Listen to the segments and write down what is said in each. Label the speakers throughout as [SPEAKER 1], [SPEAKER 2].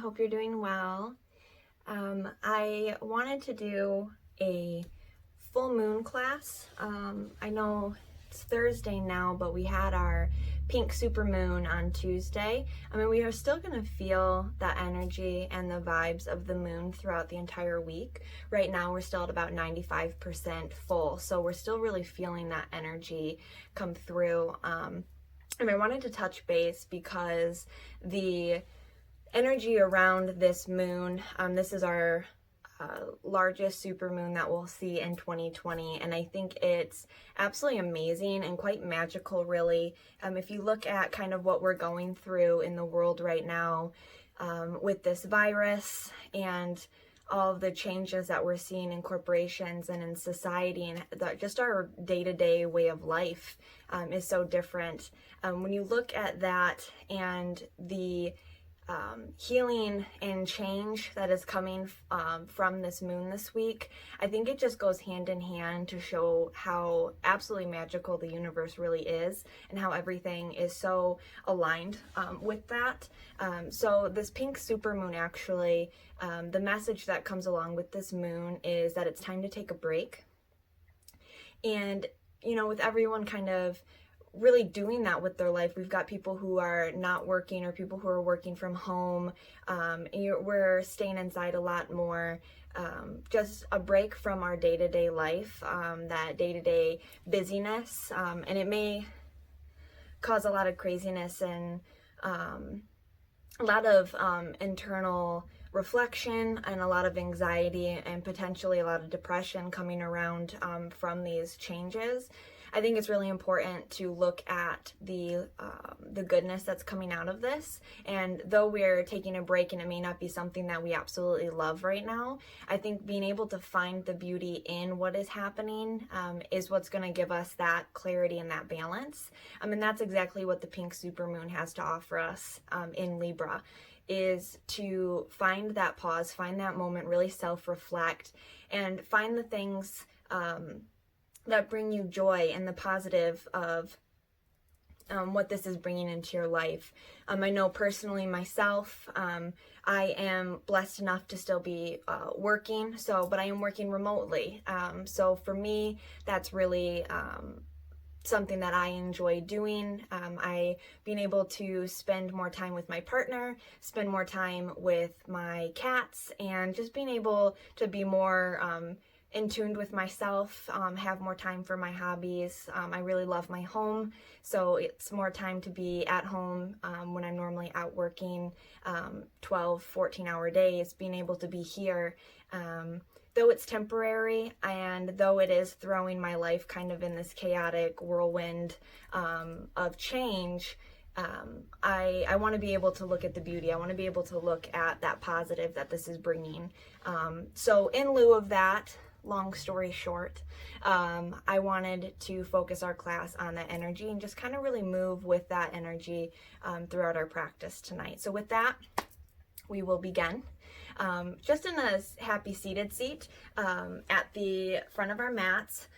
[SPEAKER 1] Hope you're doing well. I wanted to do a full moon class. I know it's Thursday now, but we had our pink supermoon on Tuesday. We are still going to feel that energy and the vibes of the moon throughout the entire week. Right now, we're still at about 95% full, so we're still really feeling that energy come through. And I wanted to touch base because the energy around this moon, this is our largest supermoon that we'll see in 2020, and I think it's absolutely amazing and quite magical, really. If you look at kind of what we're going through in the world right now with this virus and all of the changes that we're seeing in corporations and in society, and just our day-to-day way of life is so different. When you look at that and the healing and change that is coming from this moon this week, I think it just goes hand in hand to show how absolutely magical the universe really is and how everything is so aligned with that. So this pink supermoon, actually, the message that comes along with this moon is that it's time to take a break. And, with everyone kind of really doing that with their life, we've got people who are not working or people who are working from home. We're staying inside a lot more. Just a break from our day-to-day life, that day-to-day busyness, and it may cause a lot of craziness and a lot of internal reflection and a lot of anxiety and potentially a lot of depression coming around from these changes. I think it's really important to look at the goodness that's coming out of this. And though we're taking a break and it may not be something that we absolutely love right now, I think being able to find the beauty in what is happening is what's going to give us that clarity and that balance. And that's exactly what the pink supermoon has to offer us in Libra, is to find that pause, find that moment, really self-reflect, and find the things that bring you joy and the positive of what this is bringing into your life. I know personally myself, I am blessed enough to still be working, but I am working remotely. So for me, that's really something that I enjoy doing. Being able to spend more time with my partner, spend more time with my cats, and just being able to be more in tune with myself, have more time for my hobbies. I really love my home, so it's more time to be at home when I'm normally out working 12, 14-hour days, being able to be here. Though it's temporary and though it is throwing my life kind of in this chaotic whirlwind of change, I want to be able to look at the beauty. I want to be able to look at that positive that this is bringing. So in lieu of that, long story short, I wanted to focus our class on that energy and just kind of really move with that energy throughout our practice tonight. So with that, we will begin. Just in a happy seated seat at the front of our mats.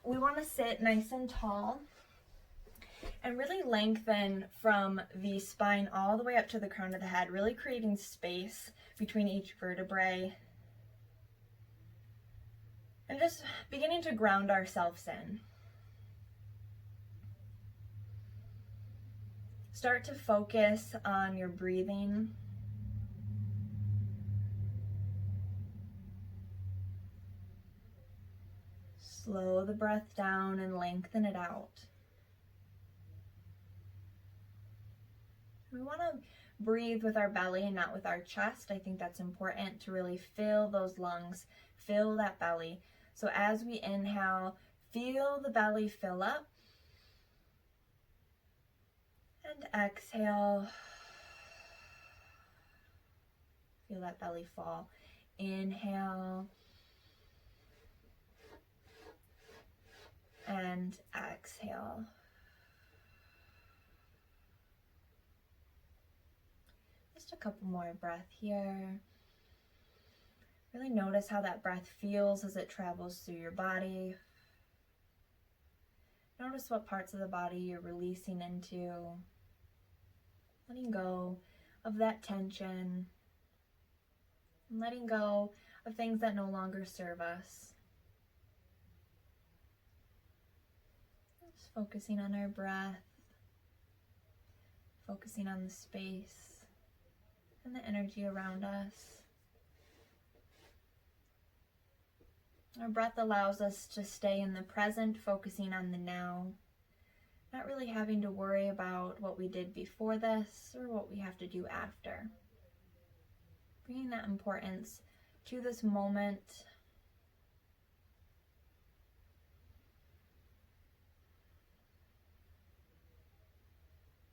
[SPEAKER 1] We want to sit nice and tall and really lengthen from the spine all the way up to the crown of the head, really creating space between each vertebrae. And just beginning to ground ourselves in. Start to focus on your breathing. Slow the breath down and lengthen it out. We want to breathe with our belly and not with our chest. I think that's important to really fill those lungs, fill that belly. So as we inhale, feel the belly fill up. And exhale. Feel that belly fall. Inhale. And exhale. Just a couple more breath here. Really notice how that breath feels as it travels through your body. Notice what parts of the body you're releasing into, letting go of that tension, and letting go of things that no longer serve us. Just focusing on our breath, focusing on the space and the energy around us. Our breath allows us to stay in the present, focusing on the now, not really having to worry about what we did before this or what we have to do after. Bringing that importance to this moment.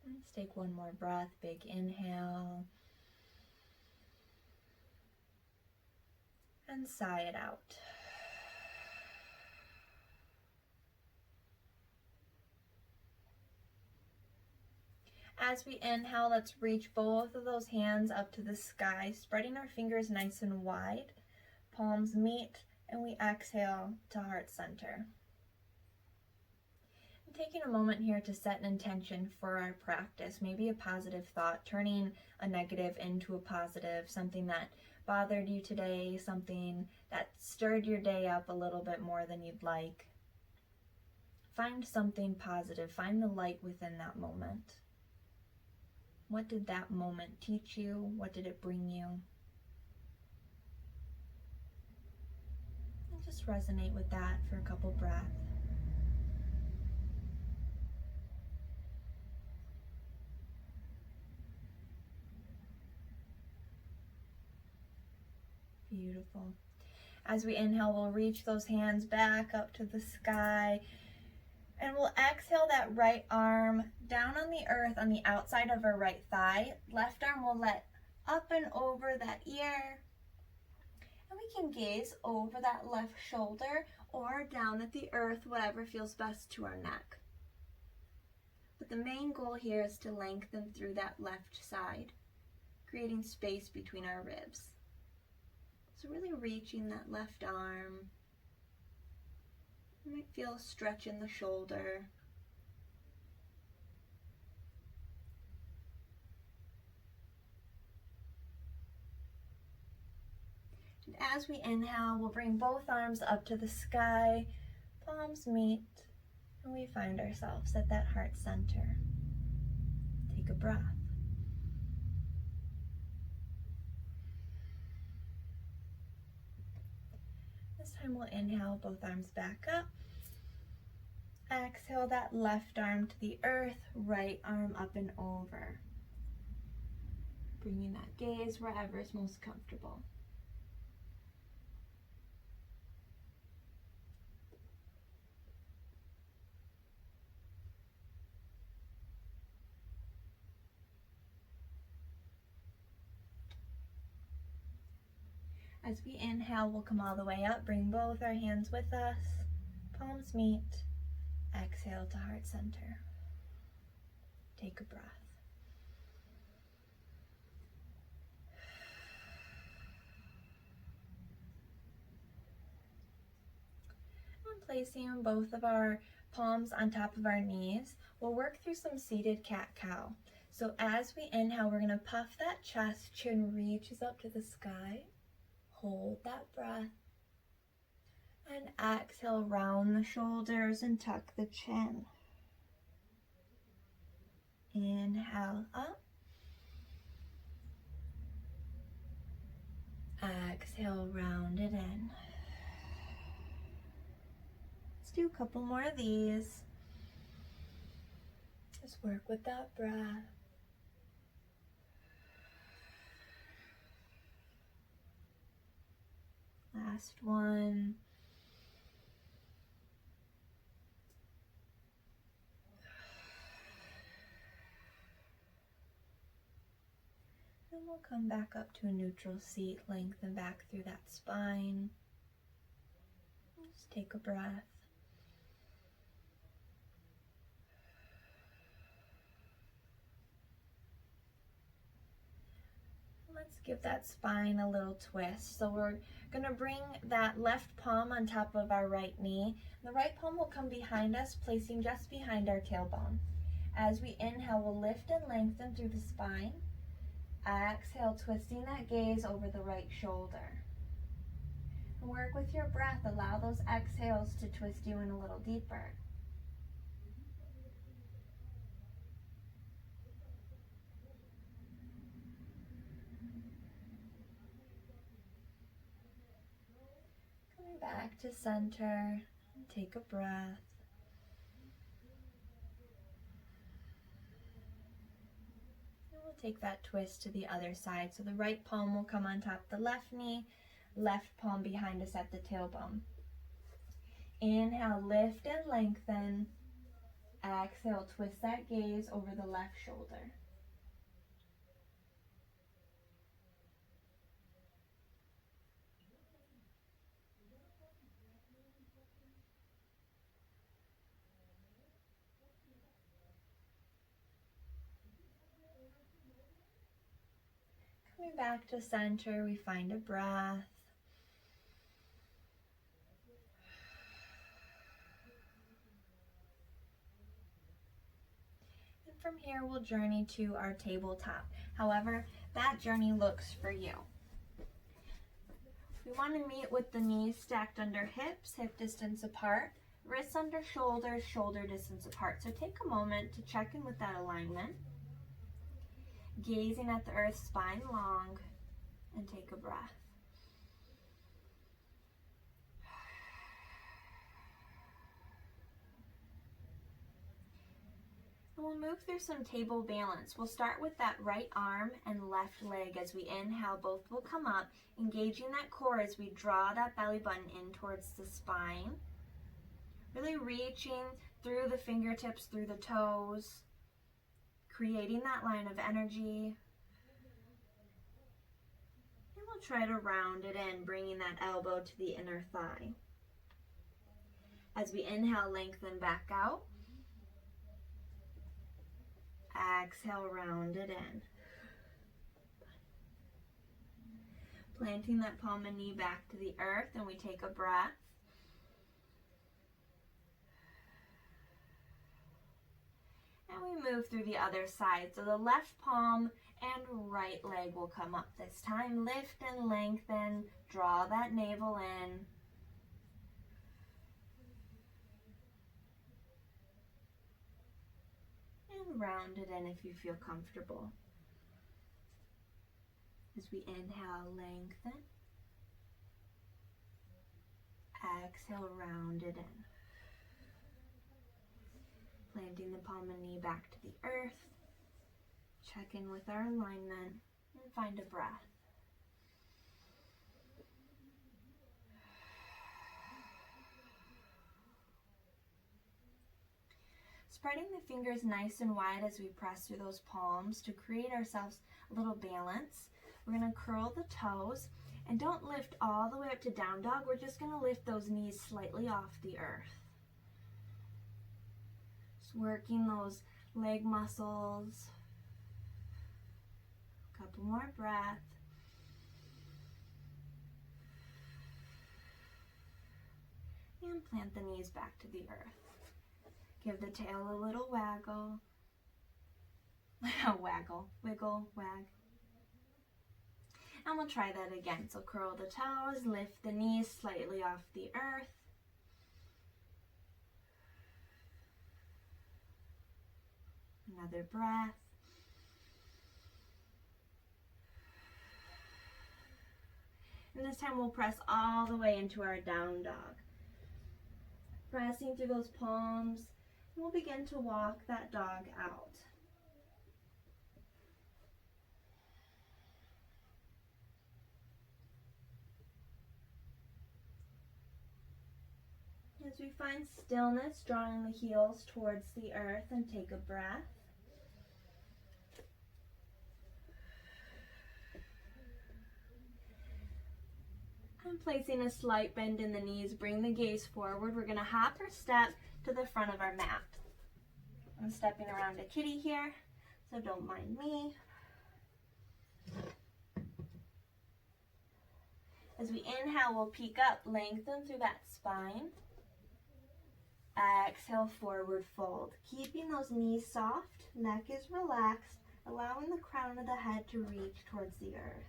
[SPEAKER 1] Let's take one more breath, big inhale. And sigh it out. As we inhale, let's reach both of those hands up to the sky, spreading our fingers nice and wide. Palms meet, and we exhale to heart center. And taking a moment here to set an intention for our practice, maybe a positive thought, turning a negative into a positive, something that bothered you today, something that stirred your day up a little bit more than you'd like. Find something positive, find the light within that moment. What did that moment teach you? What did it bring you? And just resonate with that for a couple breaths. Beautiful. As we inhale, we'll reach those hands back up to the sky. And we'll exhale that right arm down on the earth on the outside of our right thigh. Left arm will let up and over that ear. And we can gaze over that left shoulder or down at the earth, whatever feels best to our neck. But the main goal here is to lengthen through that left side, creating space between our ribs. So really reaching that left arm. You might feel a stretch in the shoulder. And as we inhale, we'll bring both arms up to the sky, palms meet, and we find ourselves at that heart center. Take a breath. This time we'll inhale, both arms back up. Exhale that left arm to the earth, right arm up and over. Bringing that gaze wherever is most comfortable. As we inhale, we'll come all the way up, bring both our hands with us, palms meet, exhale to heart center. Take a breath. And placing both of our palms on top of our knees, we'll work through some seated cat-cow. So as we inhale, we're going to puff that chest, chin reaches up to the sky. Hold that breath. And exhale, round the shoulders and tuck the chin. Inhale up. Exhale, round it in. Let's do a couple more of these. Just work with that breath. Last one. Then we'll come back up to a neutral seat, lengthen back through that spine. Just take a breath. Let's give that spine a little twist. So we're going to bring that left palm on top of our right knee. The right palm will come behind us, placing just behind our tailbone. As we inhale, we'll lift and lengthen through the spine. Exhale, twisting that gaze over the right shoulder. And work with your breath. Allow those exhales to twist you in a little deeper. Coming back to center. Take a breath. Take that twist to the other side. So the right palm will come on top of the left knee, left palm behind us at the tailbone. Inhale, lift and lengthen. Exhale, twist that gaze over the left shoulder. Coming back to center, we find a breath. And from here, we'll journey to our tabletop. However, that journey looks for you. We want to meet with the knees stacked under hips, hip distance apart, wrists under shoulders, shoulder distance apart. So take a moment to check in with that alignment. Gazing at the earth, spine long, and take a breath. And we'll move through some table balance. We'll start with that right arm and left leg. As we inhale, both will come up, engaging that core as we draw that belly button in towards the spine. Really reaching through the fingertips, through the toes, creating that line of energy. And we'll try to round it in, bringing that elbow to the inner thigh. As we inhale, lengthen back out. Exhale, round it in. Planting that palm and knee back to the earth, and we take a breath. And we move through the other side. So the left palm and right leg will come up this time. Lift and lengthen. Draw that navel in. And round it in if you feel comfortable. As we inhale, lengthen. Exhale, round it in. Planting the palm and knee back to the earth. Check in with our alignment and find a breath. Spreading the fingers nice and wide as we press through those palms to create ourselves a little balance. We're going to curl the toes and don't lift all the way up to down dog. We're just going to lift those knees slightly off the earth. Just working those leg muscles. A couple more breaths. And plant the knees back to the earth. Give the tail a little waggle. Wiggle, wag. And we'll try that again. So curl the toes, lift the knees slightly off the earth. Another breath. And this time we'll press all the way into our down dog. Pressing through those palms. We'll begin to walk that dog out. As we find stillness, drawing the heels towards the earth and take a breath. And placing a slight bend in the knees, bring the gaze forward. We're going to hop or step to the front of our mat. I'm stepping around a kitty here, so don't mind me. As we inhale, we'll peek up, lengthen through that spine. Exhale, forward fold. Keeping those knees soft, neck is relaxed. allowing the crown of the head to reach towards the earth.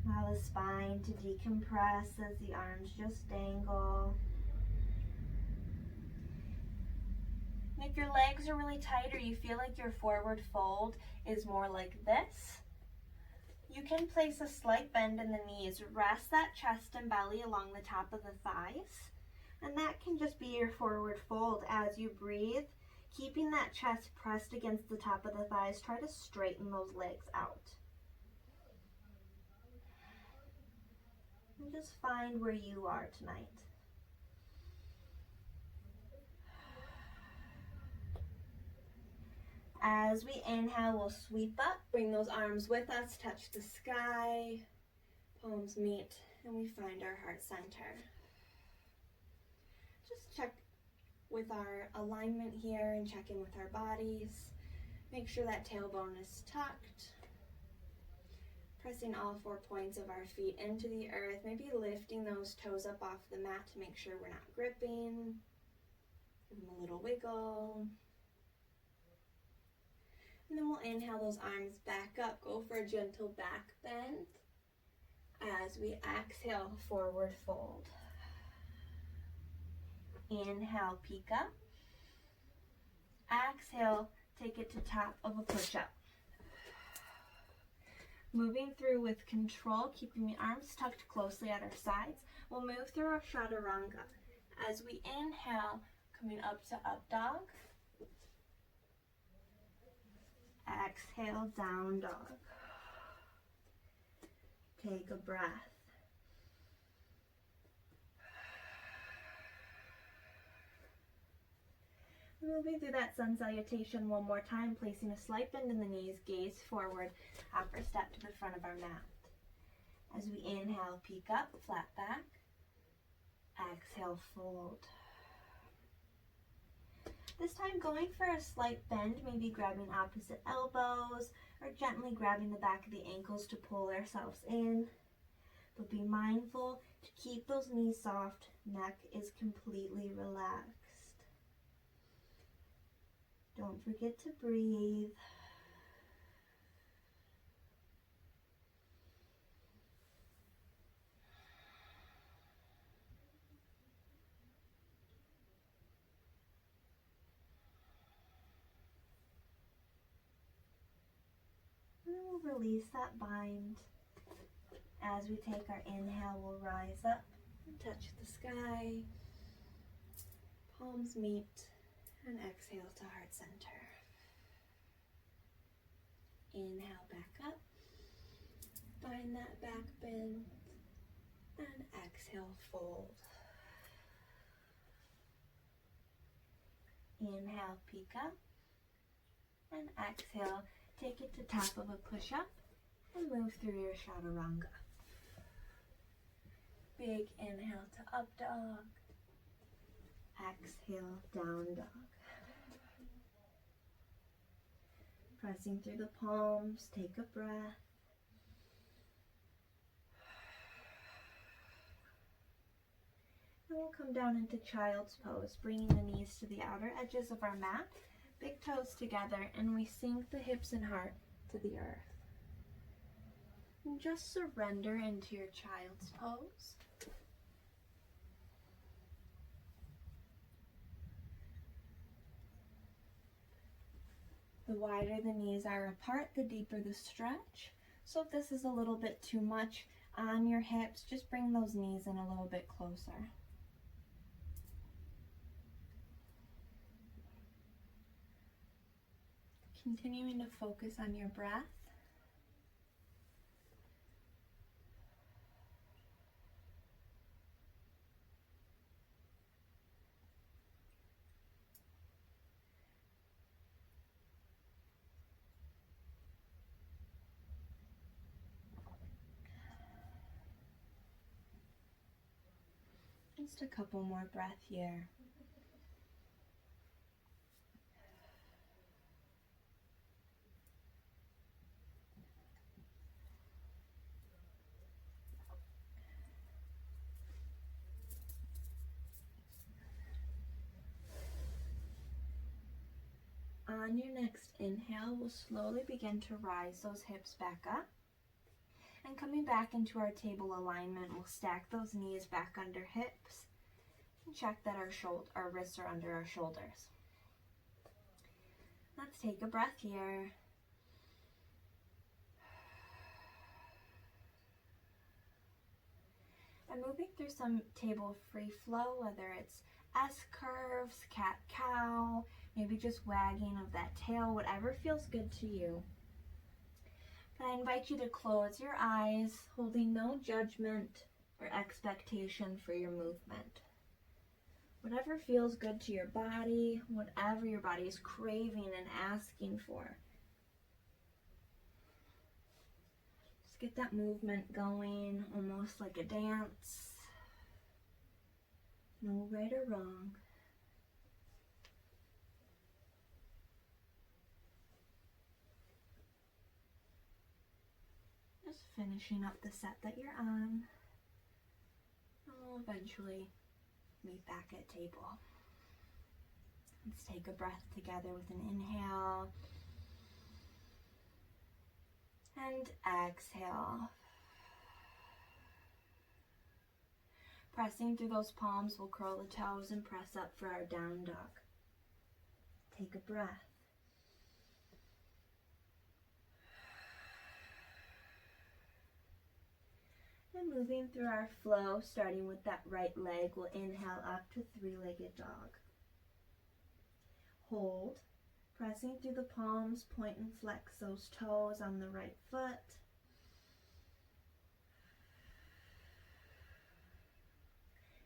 [SPEAKER 1] Allow the spine to decompress as the arms just dangle. And if your legs are really tight or you feel like your forward fold is more like this, you can place a slight bend in the knees. Rest that chest and belly along the top of the thighs. And that can just be your forward fold as you breathe. Keeping that chest pressed against the top of the thighs, try to straighten those legs out. And just find where you are tonight. As we inhale, we'll sweep up, bring those arms with us, touch the sky, palms meet, and we find our heart center. Just check with our alignment here and check in with our bodies. Make sure that tailbone is tucked. Pressing all 4 points of our feet into the earth, maybe lifting those toes up off the mat to make sure we're not gripping. Give them a little wiggle. And then we'll inhale those arms back up, go for a gentle back bend. As we exhale, forward fold. Inhale, peek up. Exhale, take it to top of a push-up. Moving through with control, keeping the arms tucked closely at our sides, we'll move through our chaturanga. As we inhale, coming up to up dog. Exhale, down dog. Take a breath. Moving through that sun salutation one more time, placing a slight bend in the knees, gaze forward, upper step to the front of our mat. As we inhale, peek up, flat back. Exhale, fold. This time going for a slight bend, maybe grabbing opposite elbows or gently grabbing the back of the ankles to pull ourselves in. But be mindful to keep those knees soft, neck is completely relaxed. Don't forget to breathe. And then we'll release that bind. As we take our inhale, we'll rise up and touch the sky. Palms meet. And exhale to heart center. Inhale back up. Find that back bend. And exhale, fold. Inhale, peek up. And exhale, take it to top of a push-up and move through your chaturanga. Big inhale to up dog. Exhale, down dog. Pressing through the palms, take a breath. And we'll come down into child's pose, bringing the knees to the outer edges of our mat, big toes together, and we sink the hips and heart to the earth. And just surrender into your child's pose. The wider the knees are apart, the deeper the stretch. So if this is a little bit too much on your hips, just bring those knees in a little bit closer. Continuing to focus on your breath. Just a couple more breaths here. On your next inhale, we'll slowly begin to rise those hips back up. And coming back into our table alignment, we'll stack those knees back under hips and check that our wrists are under our shoulders. Let's take a breath here. And moving through some table free flow, whether it's S-curves, cat-cow, maybe just wagging of that tail, whatever feels good to you. But I invite you to close your eyes, holding no judgment or expectation for your movement. Whatever feels good to your body, whatever your body is craving and asking for. Just get that movement going, almost like a dance. No right or wrong. Just finishing up the set that you're on. And we'll eventually meet back at table. Let's take a breath together with an inhale. And exhale. Pressing through those palms, we'll curl the toes and press up for our down dog. Take a breath. And moving through our flow, starting with that right leg, we'll inhale up to three-legged dog. Hold, pressing through the palms, point and flex those toes on the right foot.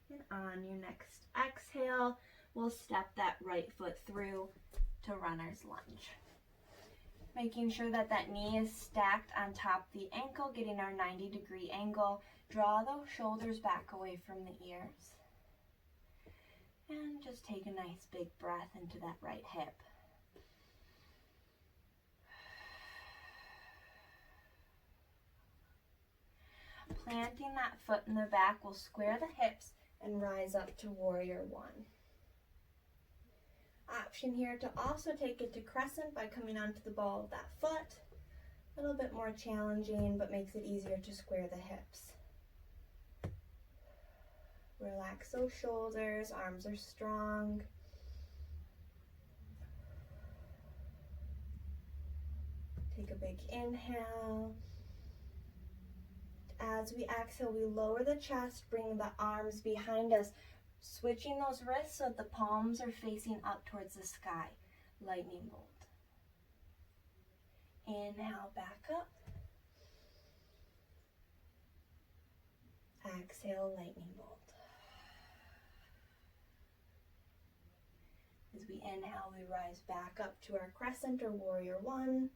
[SPEAKER 1] And on your next exhale, we'll step that right foot through to runner's lunge. Making sure that that knee is stacked on top the ankle, getting our 90-degree angle. Draw those shoulders back away from the ears. And just take a nice big breath into that right hip. Planting that foot in the back, we'll square the hips and rise up to warrior one. Option here to also take it to crescent by coming onto the ball of that foot. A little bit more challenging, but makes it easier to square the hips. Relax those shoulders, arms are strong. Take a big inhale. As we exhale, we lower the chest, bring the arms behind us, switching those wrists so the palms are facing up towards the sky. Lightning bolt. Inhale, back up. Exhale, lightning bolt. As we inhale, we rise back up to our crescent or warrior one.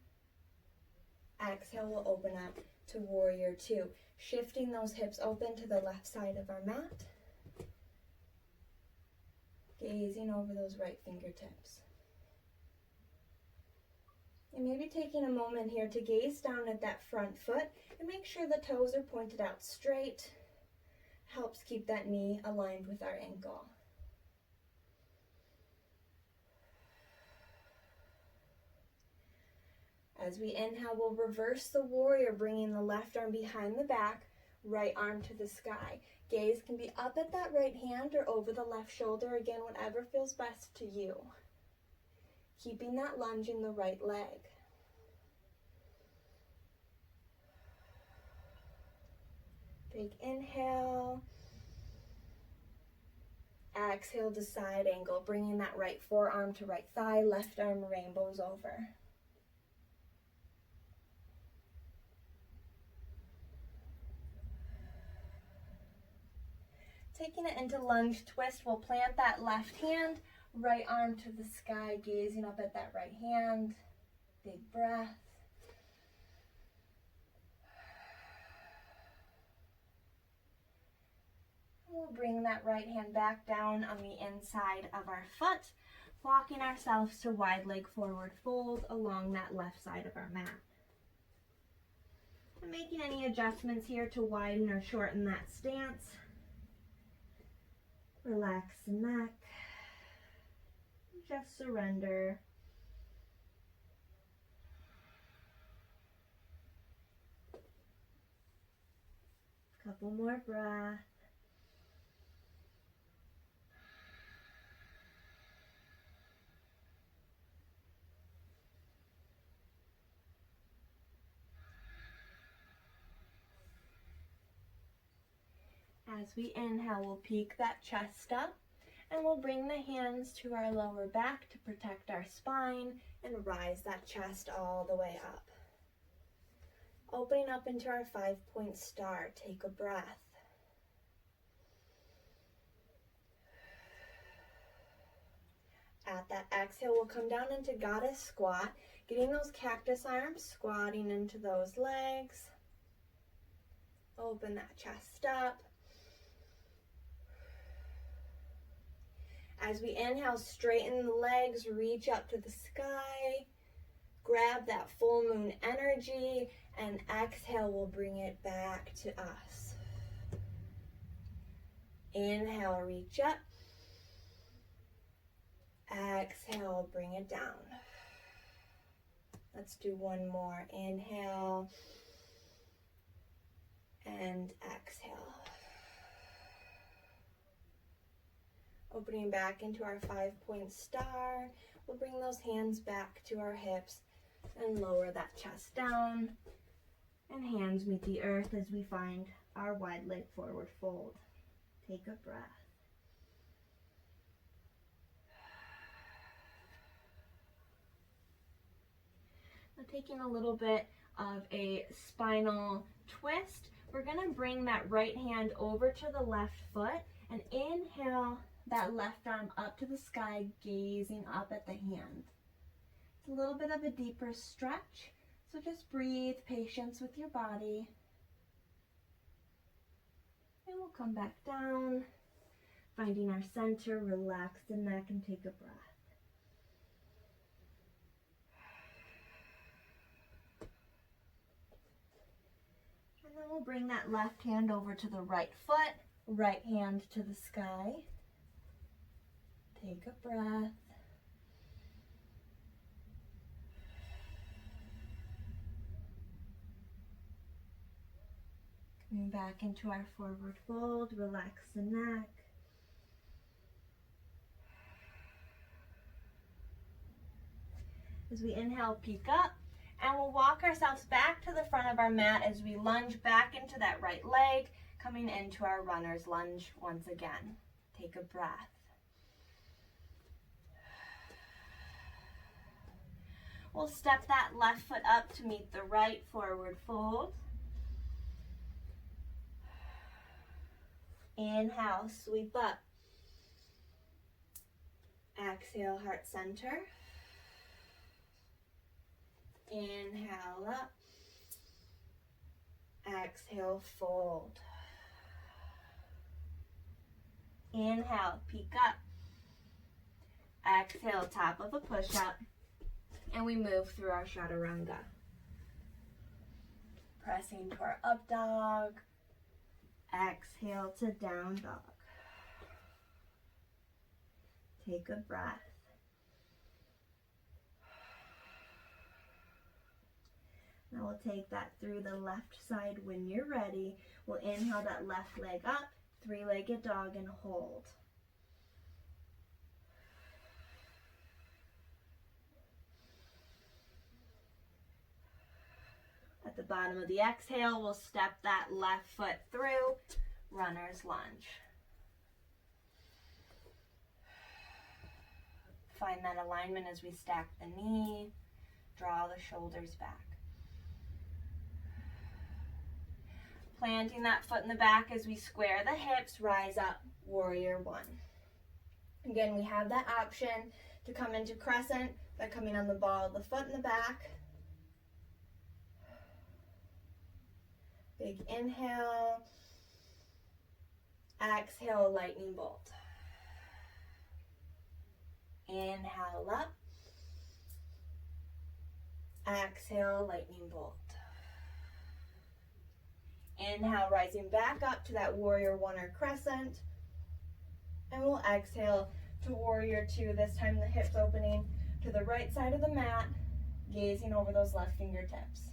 [SPEAKER 1] Exhale, we'll open up to warrior two. Shifting those hips open to the left side of our mat. Gazing over those right fingertips. And maybe taking a moment here to gaze down at that front foot and make sure the toes are pointed out straight. Helps keep that knee aligned with our ankle. As we inhale, we'll reverse the warrior, bringing the left arm behind the back, right arm to the sky. Gaze can be up at that right hand or over the left shoulder, again, whatever feels best to you. Keeping that lunge in the right leg. Big inhale. Exhale to side angle, bringing that right forearm to right thigh, left arm rainbows over. Taking it into lunge twist, we'll plant that left hand, right arm to the sky, gazing up at that right hand. Big breath. We'll bring that right hand back down on the inside of our foot, walking ourselves to wide leg forward fold along that left side of our mat. And making any adjustments here to widen or shorten that stance. Relax the neck. Just surrender. Couple more breaths. As we inhale, we'll peek that chest up, and we'll bring the hands to our lower back to protect our spine and rise that chest all the way up. Opening up into our 5-point star, take a breath. At that exhale, we'll come down into goddess squat, getting those cactus arms, squatting into those legs. Open that chest up. As we inhale, straighten the legs, reach up to the sky, grab that full moon energy, and exhale, we'll bring it back to us. Inhale, reach up. Exhale, bring it down. Let's do one more. Inhale and exhale. Opening back into our 5-point star, we'll bring those hands back to our hips and lower that chest down. And hands meet the earth as we find our wide leg forward fold. Take a breath. Now taking a little bit of a spinal twist, we're going to bring that right hand over to the left foot and inhale that left arm up to the sky, gazing up at the hand. It's a little bit of a deeper stretch, so just breathe, patience with your body. And we'll come back down, finding our center, relax the neck and take a breath. And then we'll bring that left hand over to the right foot, right hand to the sky. Take a breath. Coming back into our forward fold, relax the neck. As we inhale, peek up, and we'll walk ourselves back to the front of our mat as we lunge back into that right leg, coming into our runner's lunge once again. Take a breath. We'll step that left foot up to meet the right, forward fold. Inhale, sweep up. Exhale, heart center. Inhale up. Exhale, fold. Inhale, peek up. Exhale, top of a push-up. And we move through our chaturanga. Pressing to our up dog. Exhale to down dog. Take a breath. Now we'll take that through the left side when you're ready. We'll inhale that left leg up, three-legged dog, and hold. At the bottom of the exhale, we'll step that left foot through, runner's lunge. Find that alignment as we stack the knee, draw the shoulders back. Planting that foot in the back as we square the hips, rise up, warrior one. Again, we have that option to come into crescent by coming on the ball of the foot in the back. Big inhale. Exhale, lightning bolt. Inhale up. Exhale, lightning bolt. Inhale, rising back up to that warrior one or crescent. And we'll exhale to warrior two, this time the hips opening to the right side of the mat, gazing over those left fingertips.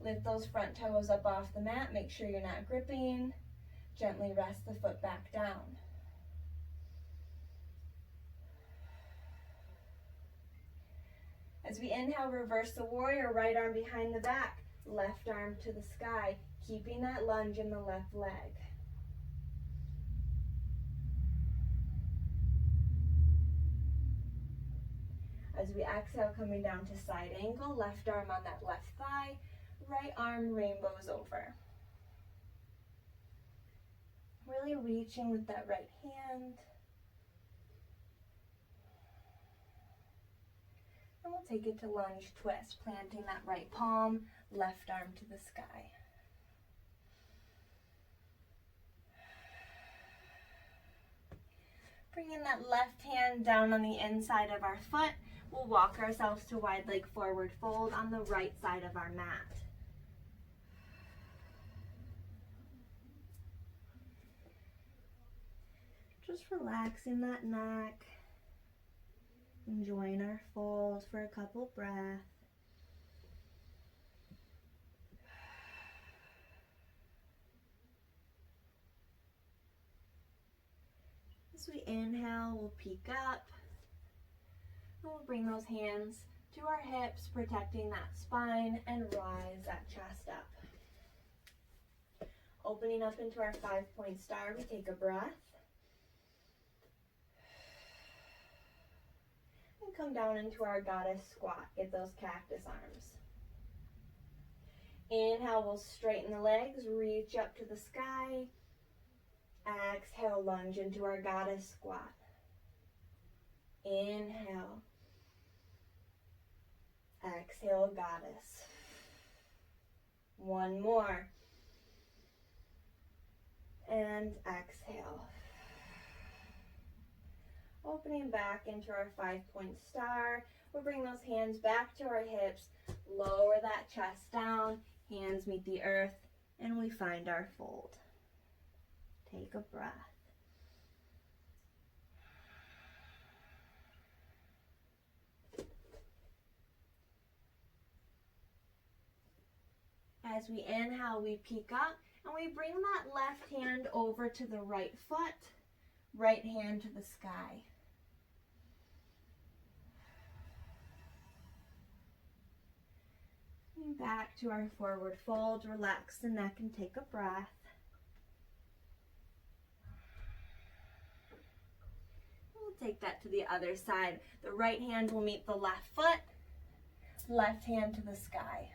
[SPEAKER 1] Lift those front toes up off the mat. Make sure you're not gripping. Gently rest the foot back down. As we inhale, reverse the warrior, right arm behind the back, left arm to the sky, keeping that lunge in the left leg. As we exhale, coming down to side angle, left arm on that left thigh, right arm rainbows over. Really reaching with that right hand. And we'll take it to lunge twist, planting that right palm, left arm to the sky. Bringing that left hand down on the inside of our foot, we'll walk ourselves to wide leg forward fold on the right side of our mat. Just relaxing that neck. Enjoying our fold for a couple breaths. As we inhale, we'll peek up. And we'll bring those hands to our hips, protecting that spine, and rise that chest up. Opening up into our 5-point star, we take a breath. And come down into our goddess squat. Get those cactus arms. Inhale, we'll straighten the legs, reach up to the sky. Exhale, lunge into our goddess squat. Inhale. Exhale, goddess. One more. And exhale. Opening back into our 5-point star. We'll bring those hands back to our hips. Lower that chest down. Hands meet the earth. And we find our fold. Take a breath. As we inhale, we peek up and we bring that left hand over to the right foot, right hand to the sky. And back to our forward fold, relax the neck and take a breath. We'll take that to the other side. The right hand will meet the left foot, left hand to the sky.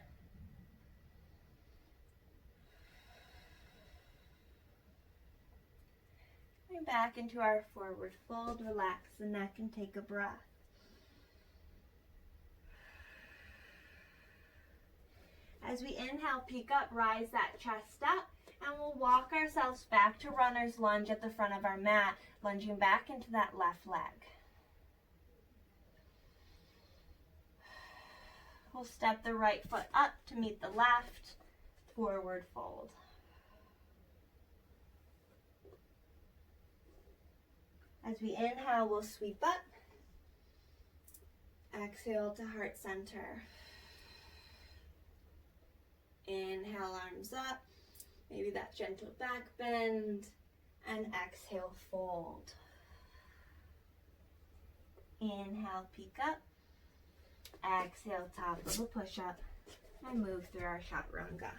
[SPEAKER 1] And back into our forward fold, relax the neck and take a breath. As we inhale, peek up, rise that chest up, and we'll walk ourselves back to runner's lunge at the front of our mat, lunging back into that left leg. We'll step the right foot up to meet the left, forward fold. As we inhale, we'll sweep up. Exhale to heart center. Inhale, arms up. Maybe that gentle back bend. And exhale, fold. Inhale, peek up. Exhale, top of a push-up. And move through our chaturanga.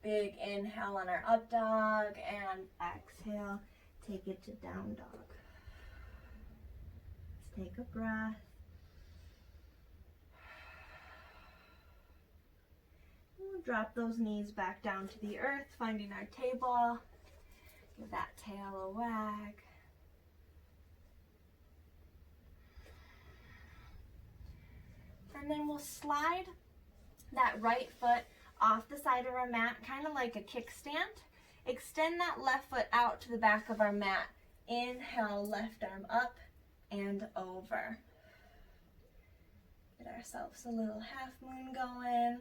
[SPEAKER 1] Big inhale on our up dog. And exhale, take it to down dog. Let's take a breath. We'll drop those knees back down to the earth, finding our table. Give that tail a wag. And then we'll slide that right foot off the side of our mat, kind of like a kickstand. Extend that left foot out to the back of our mat. Inhale, left arm up and over. Get ourselves a little half moon going.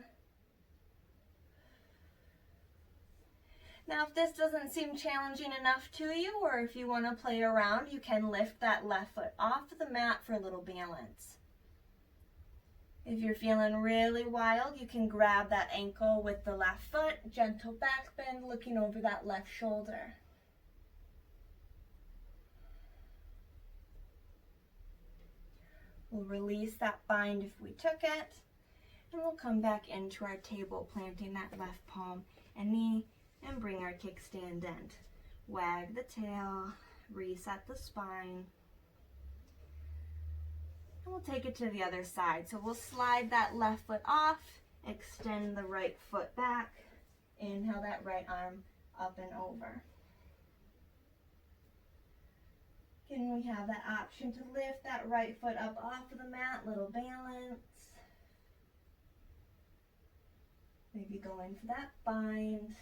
[SPEAKER 1] Now, if this doesn't seem challenging enough to you, or if you want to play around, you can lift that left foot off of the mat for a little balance. If you're feeling really wild, you can grab that ankle with the left foot, gentle back bend, looking over that left shoulder. We'll release that bind if we took it, and we'll come back into our table, planting that left palm and knee, and bring our kickstand in. Wag the tail, reset the spine. And we'll take it to the other side. So we'll slide that left foot off, extend the right foot back, inhale that right arm up and over. Again, we have that option to lift that right foot up off of the mat, little balance. Maybe go in for that bind.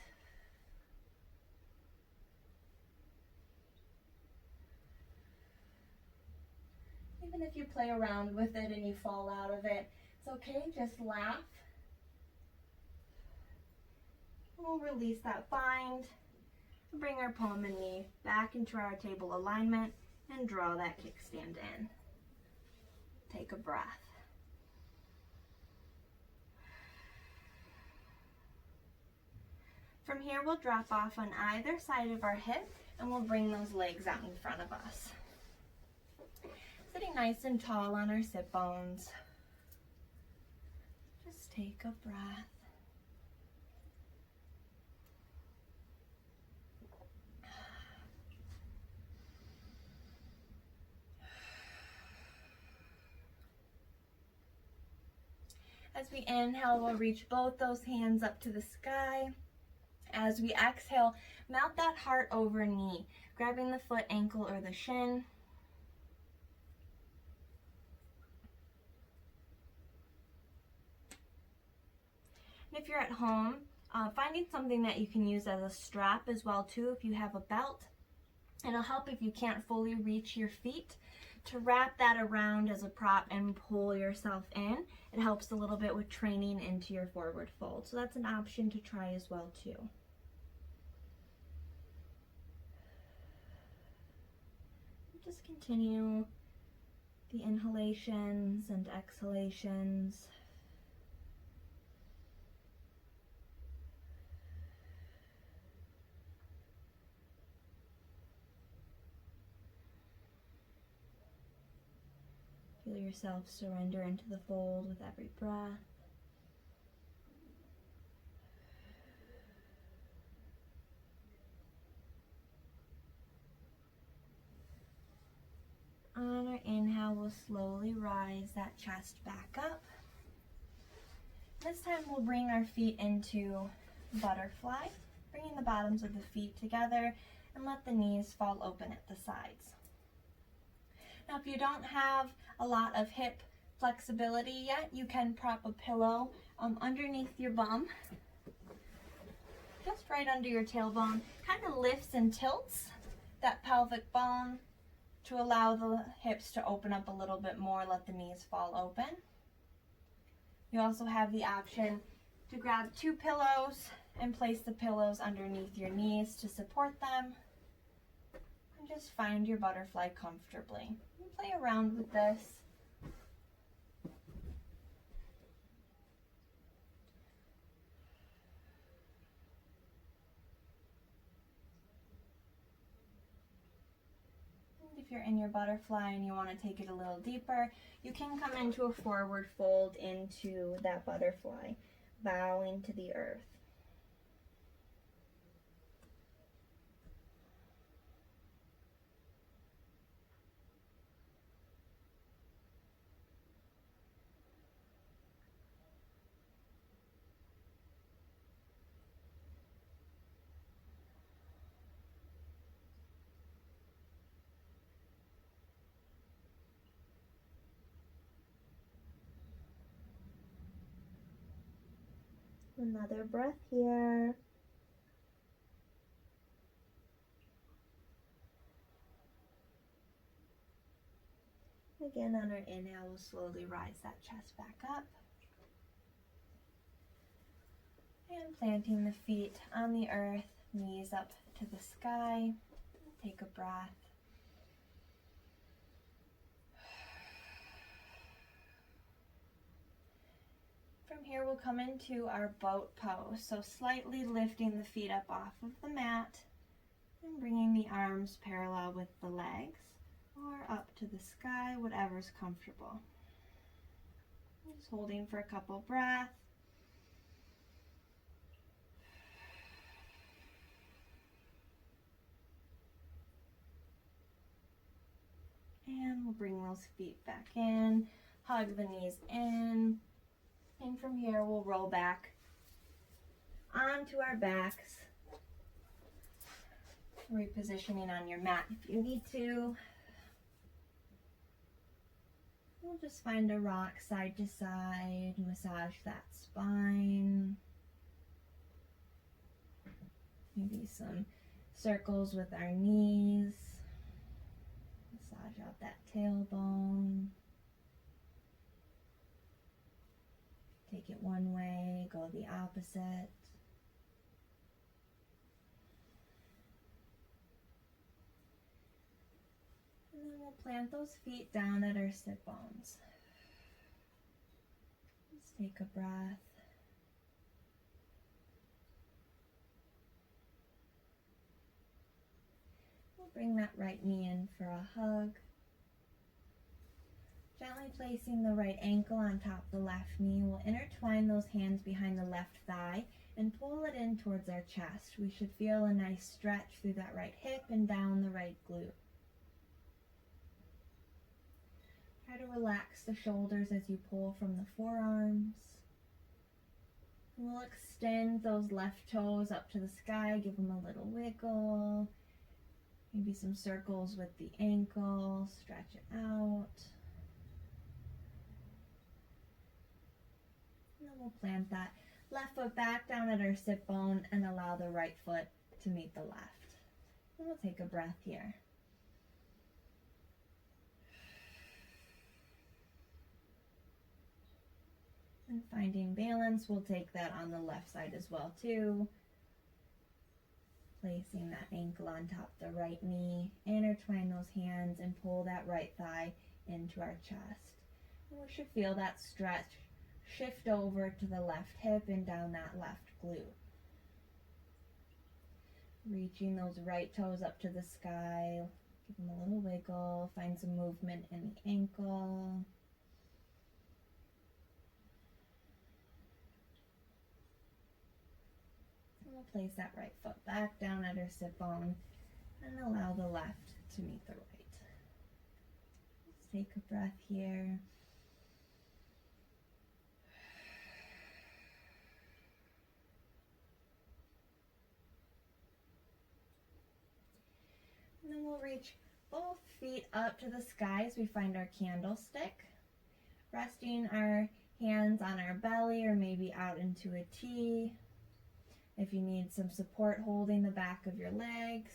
[SPEAKER 1] Even if you play around with it and you fall out of it, it's okay, just laugh. We'll release that bind, bring our palm and knee back into our table alignment, and draw that kickstand in. Take a breath. From here, we'll drop off on either side of our hip, and we'll bring those legs out in front of us. Sitting nice and tall on our sit bones. Just take a breath. As we inhale, we'll reach both those hands up to the sky. As we exhale, mount that heart over knee, grabbing the foot, ankle, or the shin. And if you're at home, finding something that you can use as a strap as well too, if you have a belt. It'll help if you can't fully reach your feet to wrap that around as a prop and pull yourself in. It helps a little bit with training into your forward fold. So that's an option to try as well too. Just continue the inhalations and exhalations. Feel yourself surrender into the fold with every breath. On our inhale, we'll slowly rise that chest back up. This time we'll bring our feet into butterfly, bringing the bottoms of the feet together, and let the knees fall open at the sides. Now, if you don't have a lot of hip flexibility yet, you can prop a pillow underneath your bum, just right under your tailbone. Kind of lifts and tilts that pelvic bone to allow the hips to open up a little bit more, let the knees fall open. You also have the option to grab two pillows and place the pillows underneath your knees to support them. And just find your butterfly comfortably. And play around with this. If you're in your butterfly and you want to take it a little deeper, you can come into a forward fold into that butterfly, bowing to the earth. Another breath here. Again, on our inhale, we'll slowly rise that chest back up. And planting the feet on the earth, knees up to the sky. Take a breath. From here, we'll come into our boat pose. So slightly lifting the feet up off of the mat and bringing the arms parallel with the legs or up to the sky, whatever's comfortable. Just holding for a couple breaths. And we'll bring those feet back in, hug the knees in, and from here we'll roll back onto our backs, repositioning on your mat if you need to. We'll just find a rock side to side, massage that spine. Maybe some circles with our knees. Massage out that tailbone. Take it one way, go the opposite. And then we'll plant those feet down at our sit bones. Just take a breath. We'll bring that right knee in for a hug. Gently placing the right ankle on top of the left knee, we'll intertwine those hands behind the left thigh and pull it in towards our chest. We should feel a nice stretch through that right hip and down the right glute. Try to relax the shoulders as you pull from the forearms. And we'll extend those left toes up to the sky, give them a little wiggle. Maybe some circles with the ankle, stretch it out. And then we'll plant that left foot back down at our sit bone and allow the right foot to meet the left. And we'll take a breath here. And finding balance, we'll take that on the left side as well too. Placing that ankle on top of the right knee, intertwine those hands and pull that right thigh into our chest. And we should feel that stretch shift over to the left hip and down that left glute. Reaching those right toes up to the sky, give them a little wiggle, find some movement in the ankle. We'll place that right foot back down at our sit bone and allow the left to meet the right. Let's take a breath here. And then we'll reach both feet up to the sky as we find our candlestick, resting our hands on our belly or maybe out into a T. If you need some support, holding the back of your legs.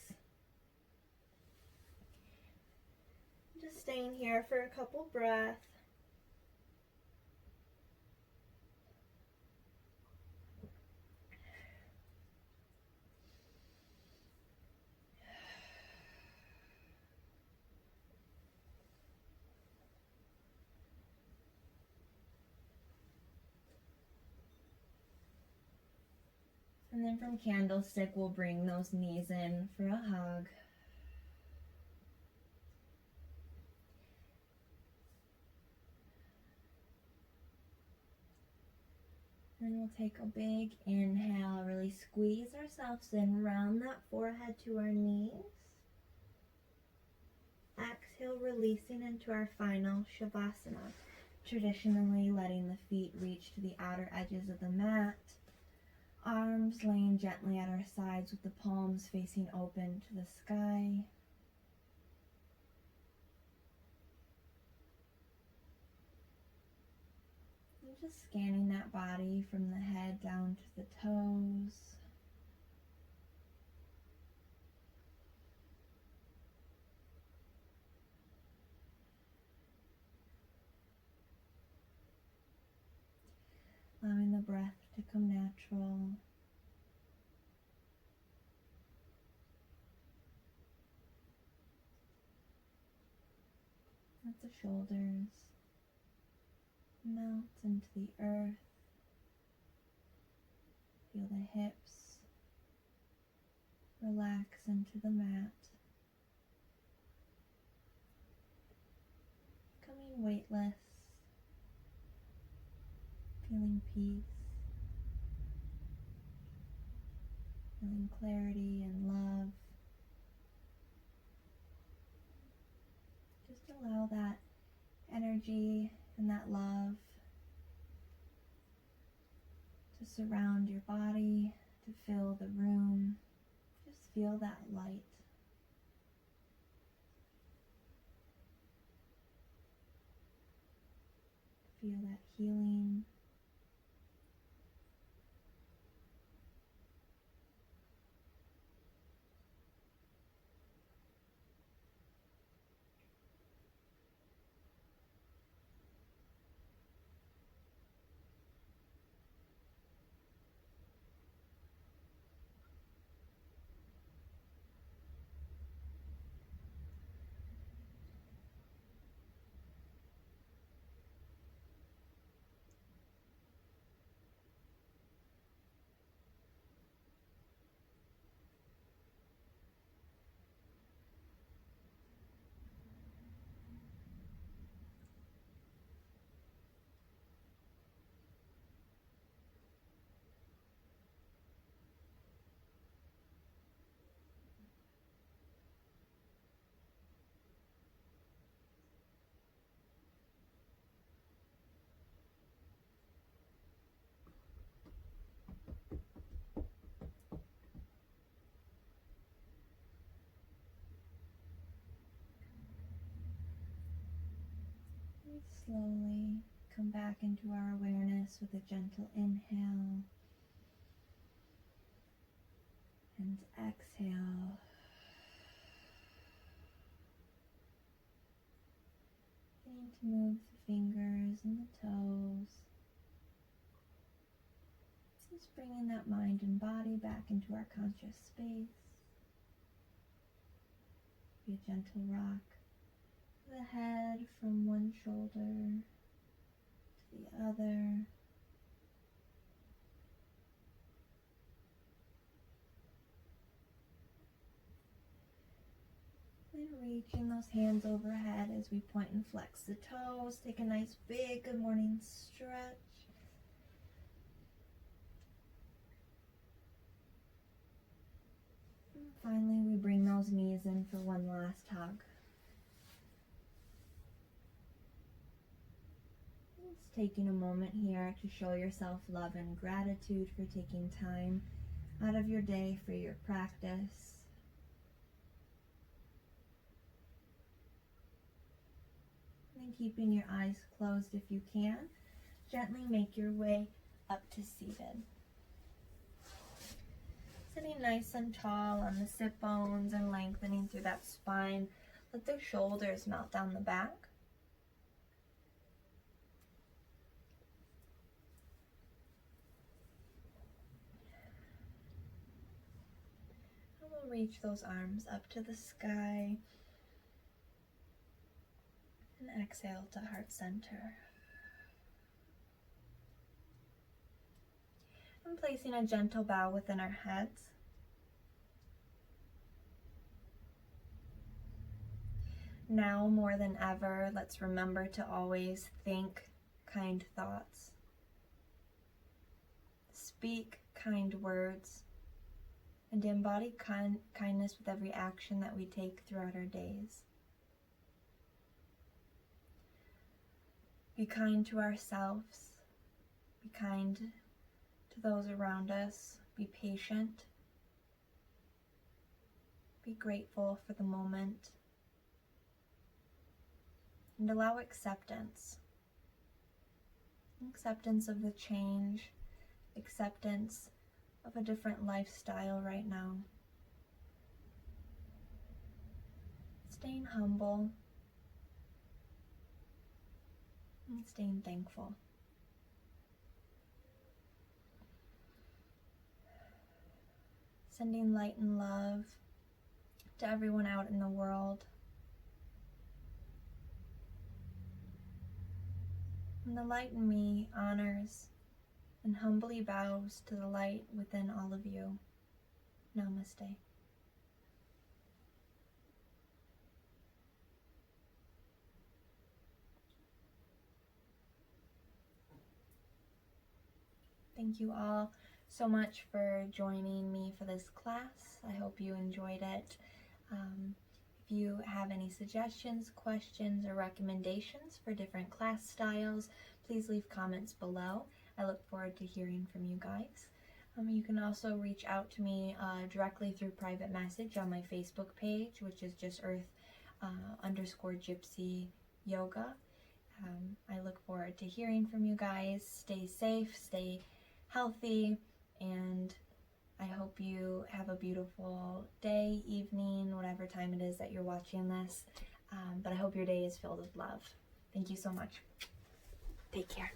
[SPEAKER 1] Just staying here for a couple breaths. And then from candlestick, we'll bring those knees in for a hug. Then we'll take a big inhale, really squeeze ourselves in, round that forehead to our knees. Exhale, releasing into our final Shavasana, traditionally letting the feet reach to the outer edges of the mat. Arms laying gently at our sides with the palms facing open to the sky. And just scanning that body from the head down to the toes. Allowing the breath to come natural. Let the shoulders melt into the earth. Feel the hips relax into the mat, becoming weightless, feeling peace, feeling clarity and love. Just allow that energy and that love to surround your body, to fill the room. Just feel that light. Feel that healing. We slowly come back into our awareness with a gentle inhale and exhale. Beginning to move the fingers and the toes. Just bringing that mind and body back into our conscious space. Be a gentle rock. The head from one shoulder to the other. And reaching those hands overhead as we point and flex the toes. Take a nice big good morning stretch. And finally, we bring those knees in for one last hug. Just taking a moment here to show yourself love and gratitude for taking time out of your day for your practice. And keeping your eyes closed if you can, gently make your way up to seated. Sitting nice and tall on the sit bones and lengthening through that spine. Let the shoulders melt down the back. And we'll reach those arms up to the sky. And exhale to heart center. And placing a gentle bow within our heads. Now more than ever, let's remember to always think kind thoughts. Speak kind words. And embody kindness with every action that we take throughout our days. Be kind to ourselves. Be kind to those around us. Be patient. Be grateful for the moment. And allow acceptance. Acceptance of the change. Acceptance of a different lifestyle right now. Staying humble. And staying thankful. Sending light and love to everyone out in the world. And the light in me honors and humbly bows to the light within all of you. Namaste. Thank you all so much for joining me for this class. I hope you enjoyed it. If you have any suggestions, questions, or recommendations for different class styles, please leave comments below. I look forward to hearing from you guys. You can also reach out to me directly through private message on my Facebook page, which is just Earth_Gypsy Yoga. I look forward to hearing from you guys. Stay safe, stay healthy, and I hope you have a beautiful day, evening, whatever time it is that you're watching this. But I hope your day is filled with love. Thank you so much. Take care.